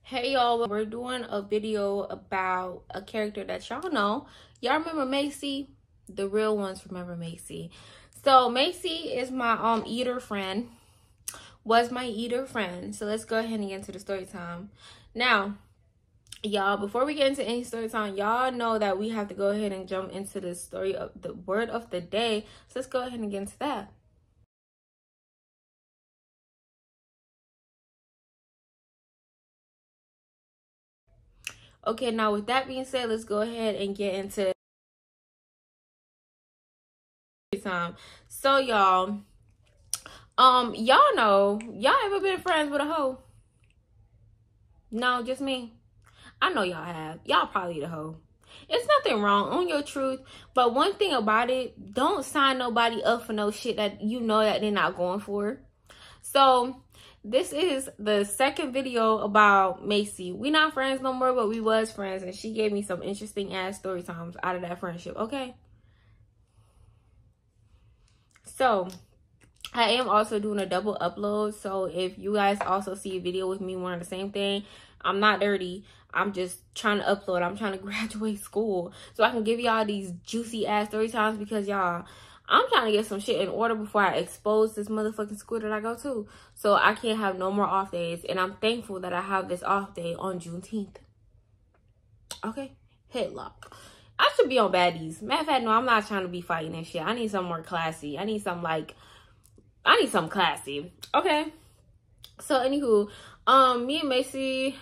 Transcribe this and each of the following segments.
Hey y'all, we're doing a video about a character that y'all know. Y'all remember Macy? The real ones remember Macy. So Macy is my eater friend. Was my eater friend. So let's go ahead and get into the story time. Now, y'all, before we get into any story time, y'all know that we have to go ahead and jump into the story of the word of the day. So let's go ahead and get into that. Okay, now with that being said, let's go ahead and get into time. So y'all know, y'all ever been friends with a hoe? No, just me. I know y'all have. Y'all probably the hoe. It's nothing wrong, on your truth, but one thing about it, don't sign nobody up for no shit that you know that they're not going for. So this is the second video about Macy. We not friends no more, but we was friends, and she gave me some interesting ass story times out of that friendship. Okay, so I am also doing a double upload. So if you guys also see a video with me wearing the same thing, I'm not dirty. I'm just trying to upload. I'm trying to graduate school so I can give y'all these juicy ass story times, because y'all, I'm trying to get some shit in order before I expose this motherfucking school that I go to. So I can't have no more off days. And I'm thankful that I have this off day on Juneteenth. Okay, headlock. I should be on baddies. Matter of fact, no, I'm not trying to be fighting and shit. I need something more classy. I need something classy. Okay. So anywho, me and Macy,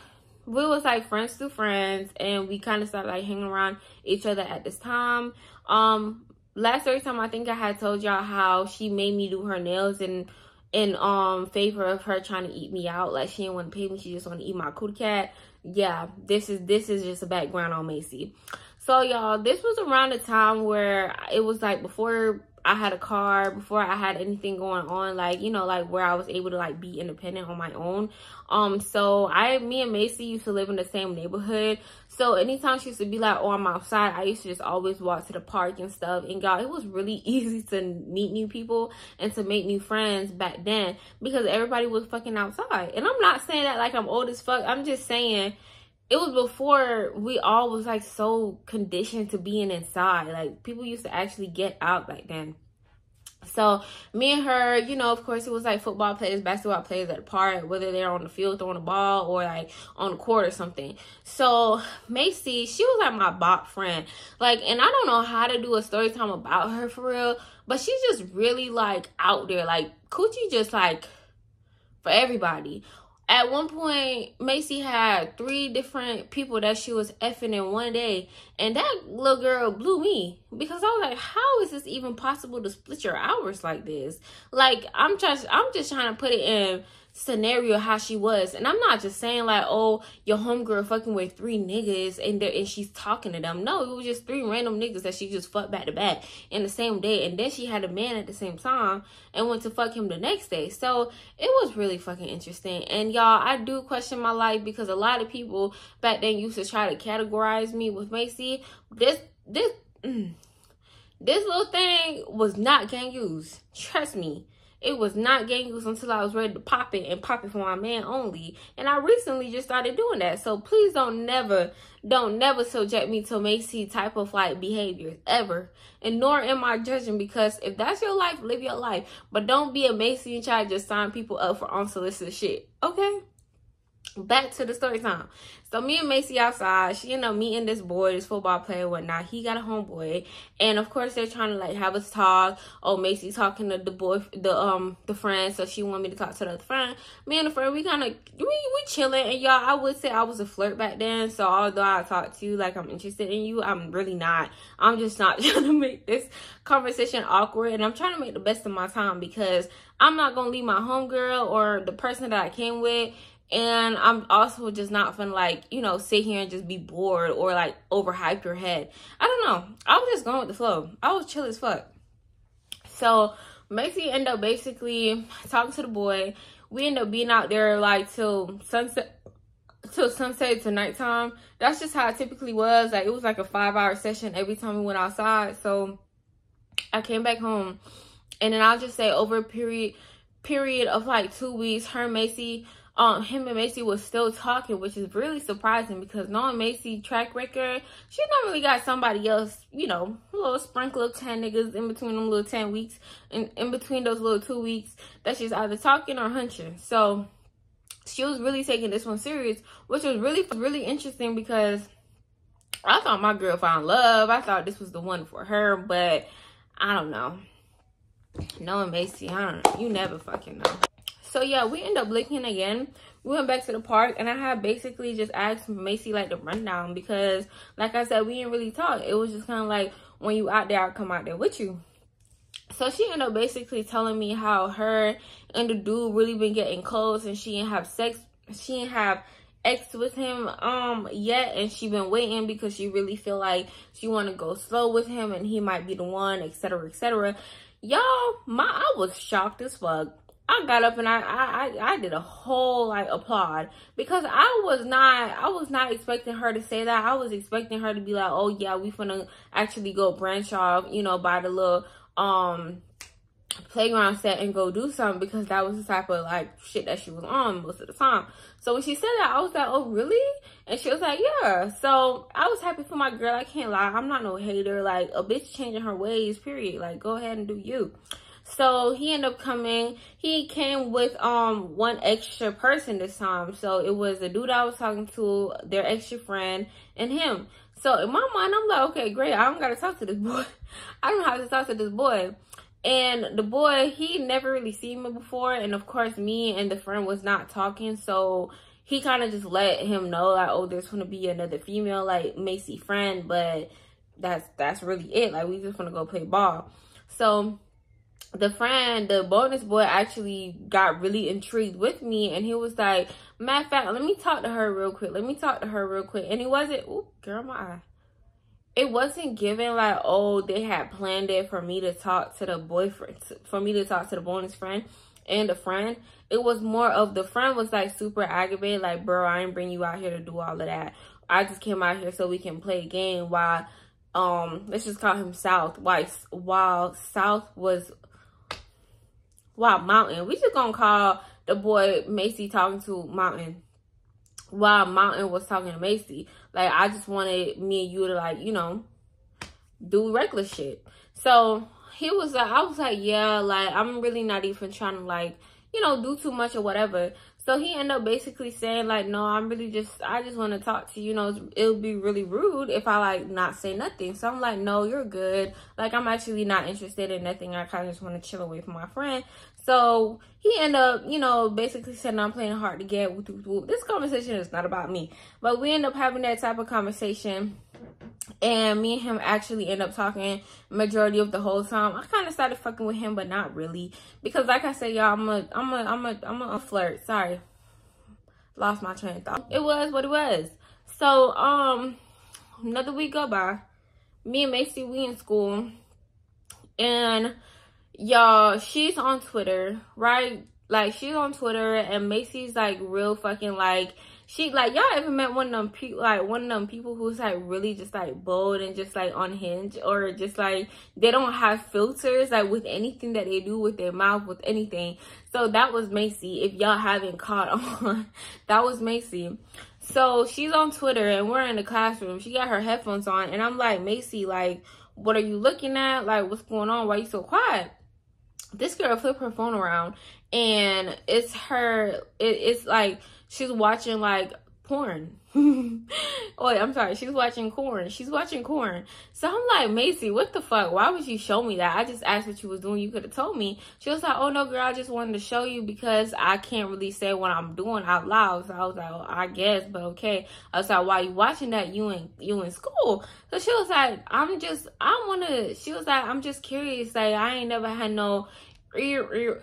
we was like friends through friends, and we kind of started like hanging around each other at this time. Last story time, I think I had told y'all how she made me do her nails in favor of her trying to eat me out. Like, she didn't want to pay me, she just wanted to eat my cootie cat. Yeah, this is just a background on Macy. So y'all, this was around the time where it was like before I had a car, before I had anything going on, like, you know, like where I was able to like be independent on my own. So me and Macy used to live in the same neighborhood. So anytime she used to be like, oh, I'm outside, I used to just always walk to the park and stuff. And y'all, it was really easy to meet new people and to make new friends back then, because everybody was fucking outside. And I'm not saying that like I'm old as fuck. I'm just saying it was before we all was like so conditioned to being inside. Like, people used to actually get out back then. So me and her, you know, of course, it was like football players, basketball players at the park, whether they're on the field throwing the ball or like on the court or something. So Macy, she was like my bop friend. Like, and I don't know how to do a story time about her for real, but she's just really like out there. Like, coochie just like for everybody. At one point, Macy had 3 different people that she was effing in one day. And that little girl blew me, because I was like, how is this even possible to split your hours like this? Like, I'm just trying to put it in scenario how she was. And I'm not just saying like, oh, your homegirl fucking with 3 niggas and she's talking to them. No, it was just 3 random niggas that she just fucked back to back in the same day. And then she had a man at the same time and went to fuck him the next day. So it was really fucking interesting. And y'all, I do question my life, because a lot of people back then used to try to categorize me with Macy. This little thing was not gang used. Trust me. It was not gang use until I was ready to pop it, and pop it for my man only. And I recently just started doing that. So please don't never subject me to Macy type of like behaviors ever. And nor am I judging, because if that's your life, live your life. But don't be a Macy and try to just sign people up for unsolicited shit. Okay? Back to the story time. So me and Macy outside, she ended up meeting this boy, this football player and whatnot. He got a homeboy, and of course they're trying to like have us talk. Oh, Macy talking to the boy, the friend, so she wanted me to talk to the other friend. Me and the friend, we chilling. And y'all, I would say I was a flirt back then. So although I talk to you like I'm interested in you, I'm really not. I'm just not trying to make this conversation awkward, and I'm trying to make the best of my time, because I'm not gonna leave my homegirl or the person that I came with. And I'm also just not finna like, you know, sit here and just be bored or like overhype your head. I don't know. I was just going with the flow. I was chill as fuck. So Macy ended up basically talking to the boy. We ended up being out there like till sunset to nighttime. That's just how it typically was. Like, it was like a 5-hour session every time we went outside. So I came back home, and then I'll just say over a period of like 2 weeks, her and Macy him and Macy was still talking, which is really surprising because knowing Macy track record, she not really got somebody else, you know, a little sprinkle of 10 niggas in between them little 10 weeks, and in between those little 2 weeks that she's either talking or hunching. So she was really taking this one serious, which was really interesting because I thought my girl found love. I thought this was the one for her, but I don't know. Knowing Macy, I don't know. You never fucking know. So yeah, we end up linking again. We went back to the park, and I had basically just asked Macy like the rundown because, like I said, we didn't really talk. It was just kind of like, when you out there, I'll come out there with you. So she ended up basically telling me how her and the dude really been getting close, and she didn't have sex. She didn't have X with him yet, and she been waiting because she really feel like she want to go slow with him, and he might be the one, etc., etc. Y'all, I was shocked as fuck. I got up and I did a whole like applaud because I was not expecting her to say that. I was expecting her to be like, oh yeah, we finna actually go branch off, you know, by the little playground set and go do something, because that was the type of like shit that she was on most of the time. So when she said that, I was like, oh really? And she was like, yeah. So I was happy for my girl. I can't lie, I'm not no hater. Like, a bitch changing her ways, period. Like, go ahead and do you. So he ended up coming. He came with one extra person this time. So it was the dude I was talking to, their extra friend, and him. So in my mind, I'm like, okay, great, I don't gotta talk to this boy. I don't have to talk to this boy. And the boy, he never really seen me before, and of course me and the friend was not talking, so he kind of just let him know like, oh, there's gonna be another female like Macy friend, but that's really it. Like, we just gonna go play ball. So the friend, the bonus boy, actually got really intrigued with me, and he was like, matter of fact, let me talk to her real quick. And it wasn't, ooh, girl, my eye. It wasn't given like, oh, they had planned it for me to talk to the boyfriend, for me to talk to the bonus friend and the friend. It was more of, the friend was like super aggravated, like, bro, I ain't bring you out here to do all of that. I just came out here so we can play a game while, let's just call him South. While Mountain, we just gonna call the boy Macy talking to Mountain, while Mountain was talking to Macy. Like, I just wanted me and you to, like, you know, do regular shit. So he was like, I was like, yeah, like, I'm really not even trying to, like, you know, do too much or whatever. So he ended up basically saying like, no, I just want to talk to you. You know, it would be really rude if I like not say nothing. So I'm like, no, you're good. Like, I'm actually not interested in nothing. I kind of just want to chill away from my friend. So he ended up, you know, basically saying I'm playing hard to get. This conversation is not about me, but we end up having that type of conversation. And me and him actually end up talking majority of the whole time. I kind of started fucking with him, but not really, because like I said, y'all, I'm a flirt. Sorry, lost my train of thought. It was what it was. So another week go by. Me and Macy, we in school, and y'all, she's on Twitter, right? Like, she's on Twitter, and Macy's like real fucking like. She, like, y'all ever met one of them people who's like really just like bold and just like unhinged, or just like they don't have filters like with anything that they do with their mouth, with anything. So that was Macy. If y'all haven't caught on, that was Macy. So she's on Twitter, and we're in the classroom. She got her headphones on, and I'm like, Macy, like, what are you looking at? Like, what's going on? Why are you so quiet? This girl flipped her phone around, and it's like she's watching like porn. Oh, I'm sorry, she's watching corn. So I'm like, Macy, what the fuck? Why would you show me that? I just asked what you was doing. You could have told me. She was like, oh no, girl, I just wanted to show you because I can't really say what I'm doing out loud. So I was like, well, I guess, but okay. I was like, why you watching that? You in school? So she was like, I'm just curious. Like, I ain't never had no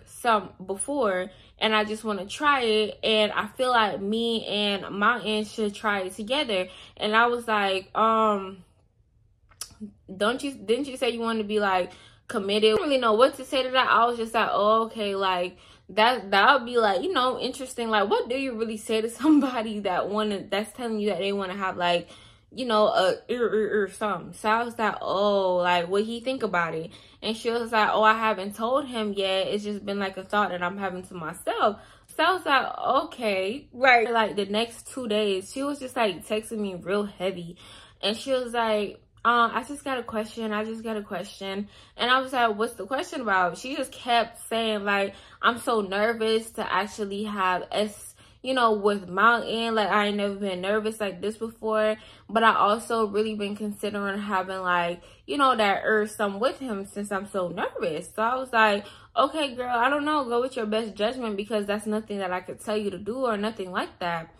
some before, and I just want to try it, and I feel like me and Mountain should try it together. And I was like, didn't you say you wanted to be like committed? I don't really know what to say to that. I was just like, oh, okay, like that would be like, you know, interesting. Like, what do you really say to somebody that's telling you that they want to have like, you know, something? So I was like, oh, like, what he think about it? And she was like, oh, I haven't told him yet. It's just been like a thought that I'm having to myself. So So I was like, okay, right. Like the next 2 days, she was just like texting me real heavy. And she was like, I just got a question. I just got a question. And I was like, what's the question about? She just kept saying like, I'm so nervous to actually have with Mountain. Like, I ain't never been nervous like this before. But I also really been considering having like, that some with him since I'm so nervous. So I was like, okay, girl, I don't know. Go with your best judgment, because that's nothing that I could tell you to do or nothing like that.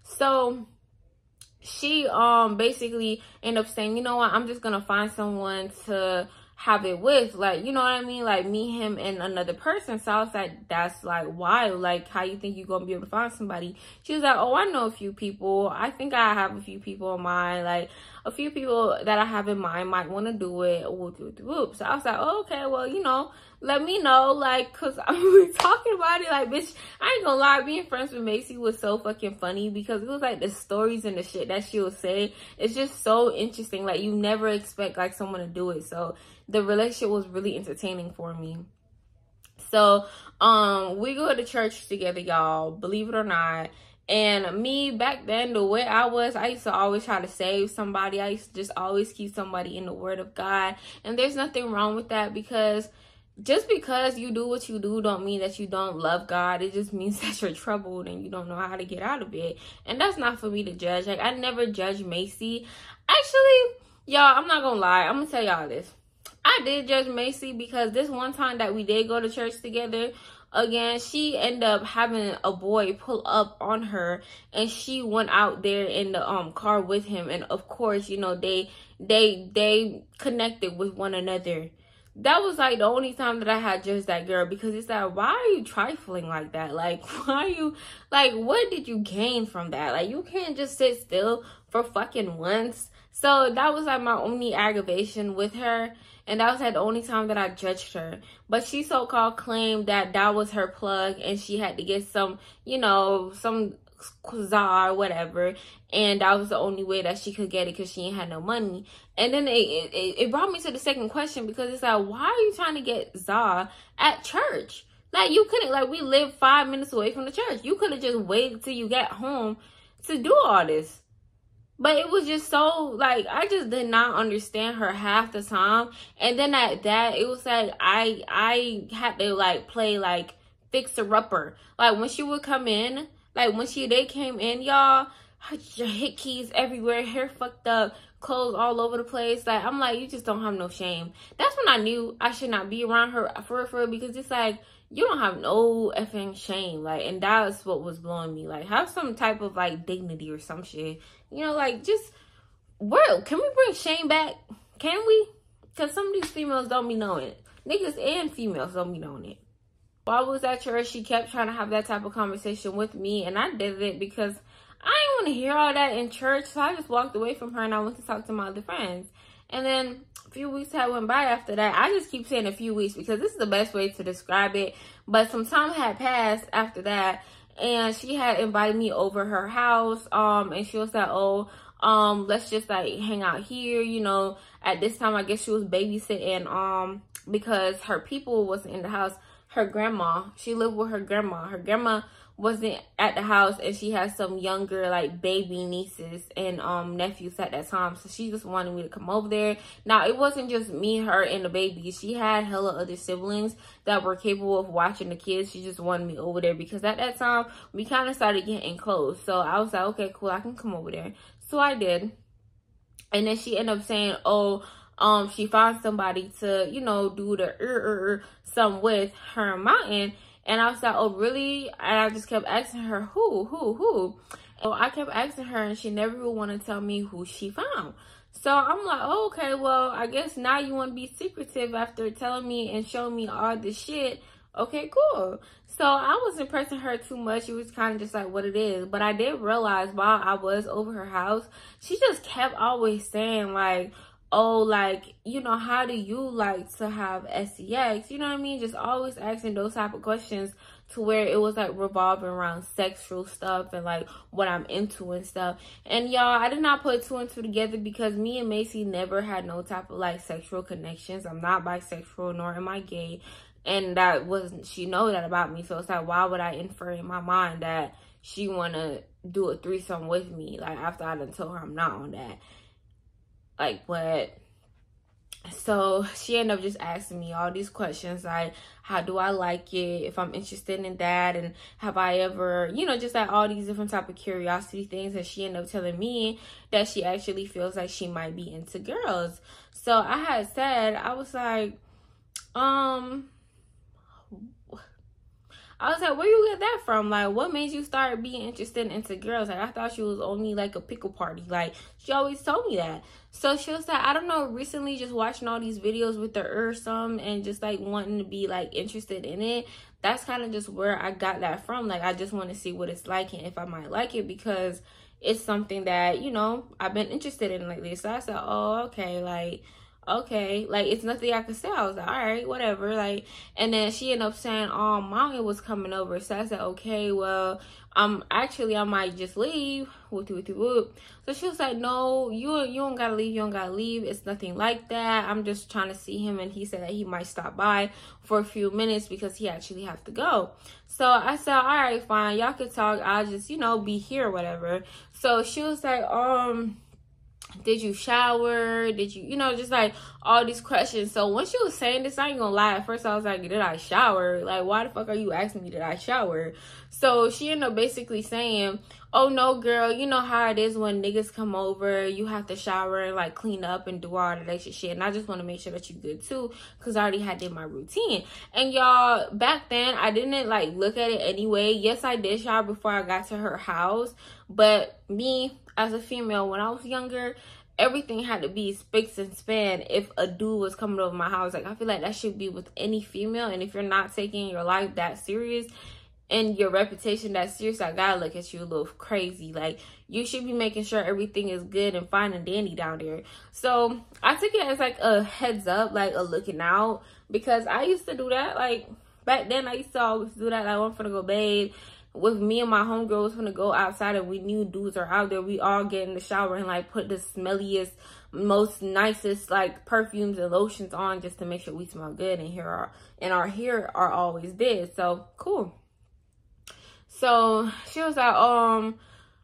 So she basically ended up saying, you know what, I'm just gonna find someone to have it with, like, you know what I mean, like me, him, and another person. So I was like, that's like wild. Like, how you think you're gonna be able to find somebody? She was like, oh, I know a few people. I think I have a few people in mind, like a few people that I have in mind might want to do it. So I was like, oh, okay, well, let me know, like, cause we talking about it, like, bitch, I ain't gonna lie, being friends with Macy was so fucking funny, because it was like the stories and the shit that she would say, it's just so interesting. Like, you never expect like someone to do it. So the relationship was really entertaining for me. So we go to church together, y'all, believe it or not. And me, back then, the way I used to always try to save somebody. I used to just always keep somebody in the word of God. And there's nothing wrong with that, because just because you do what you do don't mean that you don't love God. It just means that you're troubled and you don't know how to get out of it. And that's not for me to judge. Like, I never judge Macy. Actually, y'all, I'm not gonna lie. I'm gonna tell y'all this. I did judge Macy, because this one time that we did go to church together, again, she ended up having a boy pull up on her, and she went out there in the car with him. And of course, they connected with one another. That was like the only time that I had judged that girl, because it's like, why are you trifling like that? Like, why are you, like, what did you gain from that? Like, you can't just sit still for fucking once. So that was like my only aggravation with her. And that was like the only time that I judged her. But she so-called claimed that that was her plug, and she had to get some, some Quasar or whatever, and that was the only way that she could get it, because she ain't had no money. And then it brought me to the second question, because it's like, why are you trying to get Za at church? Like, you couldn't, like, we live 5 minutes away from the church. You could have just waited till you got home to do all this. But it was just so, like, I just did not understand her half the time. And then at that, it was like, I had to, like, play, like, fixer-upper. Like, when she would come in, like, when they came in, y'all, hit keys everywhere, hair fucked up, clothes all over the place. Like, I'm like, you just don't have no shame. That's when I knew I should not be around her for real, because it's like, you don't have no effing shame. Like, and that's what was blowing me. Like, have some type of, like, dignity or some shit. Like, just, can we bring shame back? Can we? Because some of these females don't be knowing it. Niggas and females don't be knowing it. While I was at church, she kept trying to have that type of conversation with me, and I did it because I didn't want to hear all that in church. So I just walked away from her, and I went to talk to my other friends. And then a few weeks had went by after that. I just keep saying a few weeks because this is the best way to describe it. But some time had passed after that, and she had invited me over her house. And she was like, oh, let's just like hang out here. At this time, I guess she was babysitting because her people wasn't in the house. Her grandma, she lived with her grandma. Her grandma wasn't at the house, and she had some younger like baby nieces and nephews at that time. So she just wanted me to come over there. Now, it wasn't just me, her, and the baby. She had hella other siblings that were capable of watching the kids. She just wanted me over there because at that time we kind of started getting close. So I was like, okay, cool, I can come over there. So I did. And then she ended up saying, oh, she found somebody to, do the some with her and Mountain. And I was like, oh, really? And I just kept asking her, who? So I kept asking her, and she never would want to tell me who she found. So I'm like, oh, okay, well, I guess now you want to be secretive after telling me and showing me all this shit. Okay, cool. So I wasn't pressing her too much. It was kind of just like what it is. But I did realize while I was over her house, she just kept always saying like, oh, like, how do you like to have sex? You know what I mean? Just always asking those type of questions to where it was like revolving around sexual stuff and like what I'm into and stuff. And y'all, I did not put two and two together because me and Macy never had no type of like sexual connections. I'm not bisexual, nor am I gay. And that wasn't, she know that about me. So it's like, why would I infer in my mind that she want to do a threesome with me? Like, after I done told her I'm not on that. Like, what? So she ended up just asking me all these questions, like, how do I like it, if I'm interested in that, and have I ever, you know, just like all these different type of curiosity things. And she ended up telling me that she actually feels like she might be into girls. So I had said, I was like, where you get that from? Like, what made you start being interested into girls? Like, I thought she was only like a pickle party. Like, she always told me that. So she was like, I don't know, recently just watching all these videos with her or some, and just like wanting to be like interested in it. That's kind of just where I got that from. Like, I just want to see what it's like and if I might like it, because it's something that, you know, I've been interested in lately. So I said, oh, okay, like, okay, like, it's nothing I could say. I was like, all right, whatever. Like, and then she ended up saying, oh, mommy was coming over. So I said, okay, well, actually, I might just leave. Whoop. So she was like, no, you don't gotta leave. You don't gotta leave. It's nothing like that. I'm just trying to see him. And he said that he might stop by for a few minutes because he actually have to go. So I said, all right, fine. Y'all could talk. I'll just, you know, be here or whatever. So she was like, did you shower? Did you, you know, just like all these questions. So when she was saying this, I ain't gonna lie, at first I was like, did I shower? Like, why the fuck are you asking me, did I shower? So she ended up basically saying, oh no, girl, you know how it is when niggas come over, you have to shower and like clean up and do all that extra shit. And I just want to make sure that you good too, because I already had did my routine. And y'all, back then I didn't like look at it anyway. Yes, I did shower before I got to her house, but me as a female, when I was younger, everything had to be spick and span if a dude was coming over my house. Like, I feel like that should be with any female. And if you're not taking your life that serious and your reputation that serious, I gotta look at you a little crazy. Like, you should be making sure everything is good and fine and dandy down there. So I took it as like a heads up, like a looking out, because I used to do that. Like, back then I used to always do that. Like, I'm finna go bathe with me and my homegirls, gonna go outside and we knew dudes are out there. We all get in the shower and like put the smelliest, most nicest like perfumes and lotions on just to make sure we smell good, and our hair are always dead. So cool. So she was like,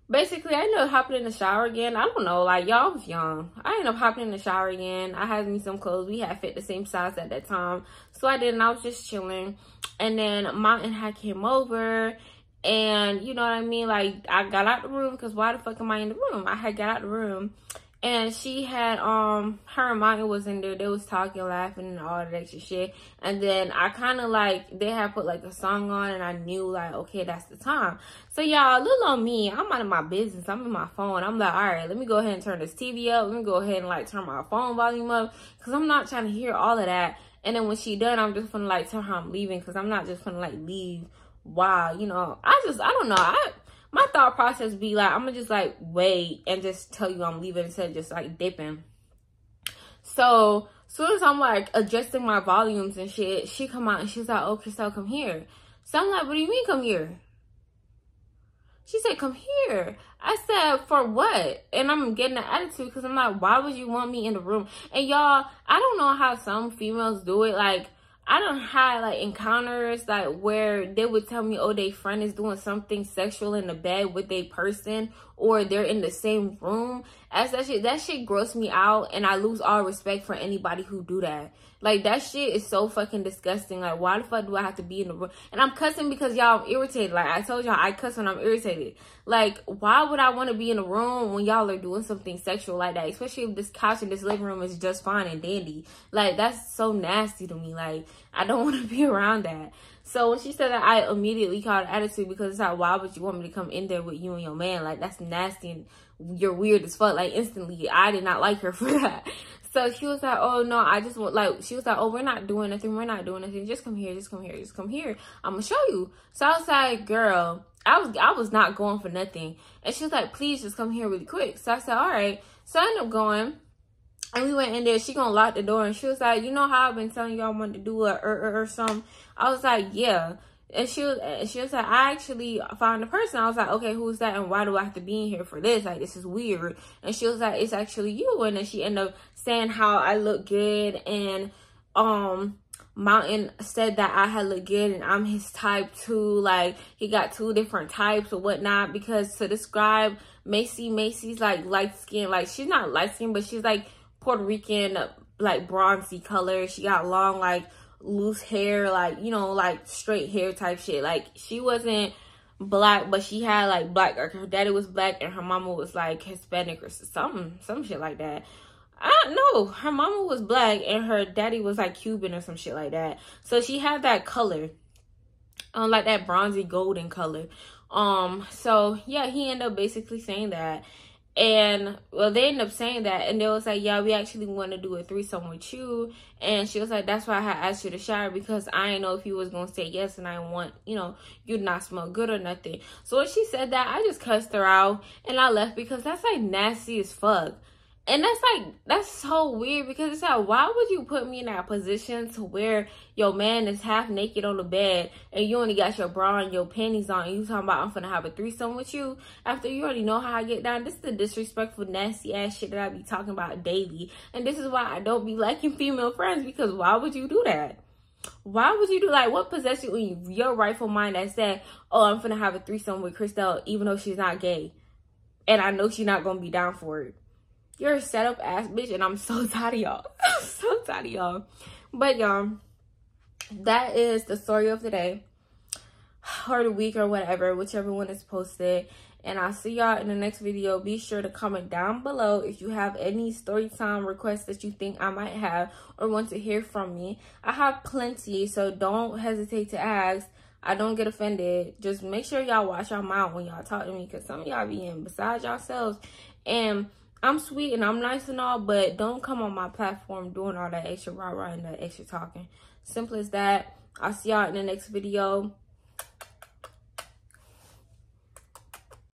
basically I ended up hopping in the shower again. I don't know, like, y'all, was young. I ended up hopping in the shower again. I had me some clothes. We had fit the same size at that time. So I did, and I was just chilling. And then Mountain had came over. And you know what I mean? Like, I got out the room, because why the fuck am I in the room? I had got out the room, and she had, her and Mountain was in there. They was talking, laughing, and all that extra shit. And then I kind of like, they had put like a song on, and I knew like, okay, that's the time. So y'all, little on me, I'm out of my business. I'm in my phone. I'm like, all right, let me go ahead and turn this TV up. Let me go ahead and like turn my phone volume up, because I'm not trying to hear all of that. And then when she done, I'm just gonna like tell her I'm leaving, because I'm not just gonna like leave. Wow, you know, I don't know. My thought process be like, I'm gonna just like wait and just tell you I'm leaving instead of just like dipping. So as soon as I'm like adjusting my volumes and shit, she come out and she's like, oh, Crystal, come here. So I'm like, what do you mean come here? She said, come here. I said, for what? And I'm getting an attitude, because I'm like, why would you want me in the room? And y'all, I don't know how some females do it. Like, I done had like encounters like where they would tell me, oh, their friend is doing something sexual in the bed with a person, or they're in the same room. As that shit gross me out, and I lose all respect for anybody who do that. Like, that shit is so fucking disgusting. Like, why the fuck do I have to be in the room? And I'm cussing because y'all, I'm irritated. Like, I told y'all I cuss when I'm irritated. Like, why would I want to be in a room when y'all are doing something sexual like that? Especially if this couch in this living room is just fine and dandy. Like, that's so nasty to me. Like, I don't want to be around that. So when she said that, I immediately called attitude, because it's like, why would you want me to come in there with you and your man? Like, that's nasty, and you're weird as fuck. Like, instantly, I did not like her for that. So she was like, oh, no, I just want, like, she was like, oh, we're not doing nothing. We're not doing nothing. Just come here. Just come here. Just come here. I'm going to show you. So I was like, girl, I was not going for nothing. And she was like, please just come here really quick. So I said, all right. So I ended up going. And we went in there. She gonna lock the door. And she was like, you know how I've been telling y'all I wanted to do a or something? I was like, yeah. And she was like, I actually found a person. I was like, okay, who's that? And why do I have to be in here for this? Like, this is weird. And she was like, it's actually you. And then she ended up saying how I look good. And Mountain said that I had looked good and I'm his type too. Like, he got 2 different types or whatnot. Because to describe Macy's like light skin, like she's not light skin, but she's like Puerto Rican, like bronzy color. She got long, like loose hair, like, you know, like straight hair type shit. Like, she wasn't black, but she had like black, or her daddy was black and her mama was like Hispanic or some shit like that. I don't know. Her mama was black and her daddy was like Cuban or some shit like that. So she had that color, like that bronzy golden color. So yeah, he ended up basically saying that. And well, they ended up saying that, and they was like, yeah, we actually want to do a threesome with you. And she was like, that's why I had asked you to shower, because I didn't know if you was gonna say yes, and I want, you know, you to not smell good or nothing. So when she said that, I just cussed her out and I left, because that's like nasty as fuck. And that's so weird, because it's like, why would you put me in that position to where your man is half naked on the bed and you only got your bra and your panties on, and you talking about I'm finna have a threesome with you after you already know how I get down? This is the disrespectful, nasty ass shit that I be talking about daily. And this is why I don't be liking female friends, because why would you do that? Why would you do, like, what possessed you in your rightful mind that said, oh, I'm finna have a threesome with Christelle even though she's not gay and I know she's not gonna be down for it? You're a setup ass bitch, and I'm so tired of y'all. I'm so tired of y'all. But y'all, that is the story of the day, or the week, or whatever, whichever one is posted. And I'll see y'all in the next video. Be sure to comment down below if you have any story time requests that you think I might have or want to hear from me. I have plenty, so don't hesitate to ask. I don't get offended. Just make sure y'all watch your mouth when y'all talk to me, because some of y'all be in beside yourselves. And I'm sweet and I'm nice and all, but don't come on my platform doing all that extra rah-rah and that extra talking. Simple as that. I'll see y'all in the next video.